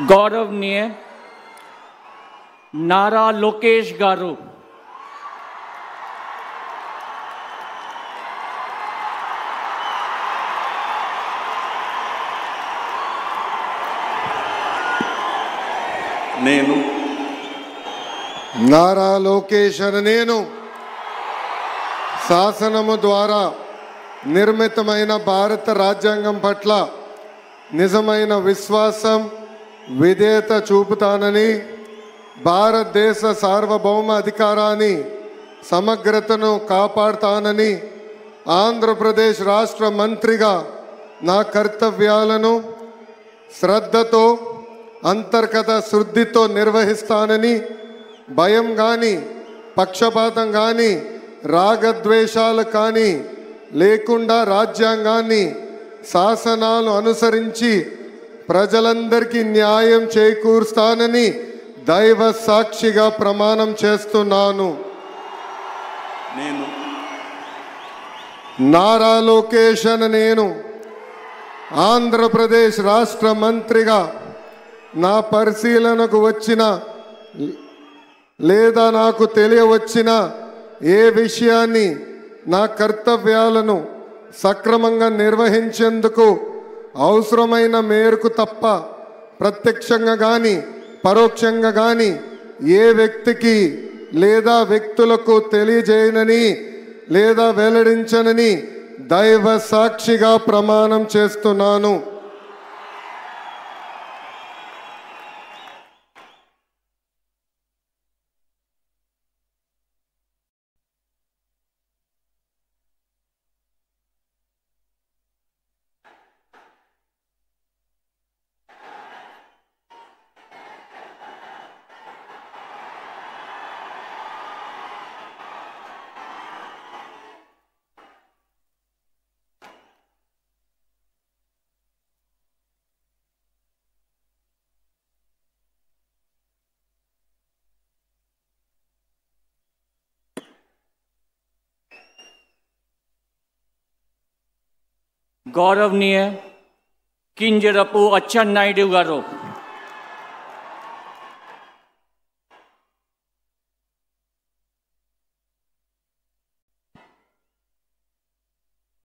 गौरवनीय नारा लोकेश गारू, నేను నారా లోకేష్ నేను శాసనము ద్వారా నిర్మితమైన భారత రాజ్యాంగం పట్ల నిజమైన విశ్వాసం విధేయత చూపుతానని, భారతదేశ సార్వభౌమ అధికారాన్ని సమగ్రతను కాపాడుతానని, ఆంధ్రప్రదేశ్ రాష్ట్ర మంత్రిగా నా కర్తవ్యాలను శ్రద్ధతో అంతర్గత శుద్ధితో నిర్వహిస్తానని, భయం కానీ పక్షపాతం కానీ రాగద్వేషాలు కానీ లేకుండా రాజ్యాంగాన్ని శాసనాలు అనుసరించి ప్రజలందరికీ న్యాయం చేకూరుస్తానని దైవ సాక్షిగా ప్రమాణం చేస్తున్నాను. నేను నారా లోకేష్ నేను ఆంధ్రప్రదేశ్ రాష్ట్ర మంత్రిగా నా పరిశీలనకు వచ్చిన లేదా నాకు తెలియవచ్చిన ఏ విషయాన్ని నా కర్తవ్యాలను సక్రమంగా నిర్వహించేందుకు అవసరమైన మేరకు తప్ప ప్రత్యక్షంగా కానీ పరోక్షంగా కానీ ఏ వ్యక్తికి లేదా వ్యక్తులకు తెలియజేయనని లేదా వెల్లడించనని దైవ సాక్షిగా ప్రమాణం చేస్తున్నాను. गौरवनीय किंजरपु अच्चन्नायुडु गारू।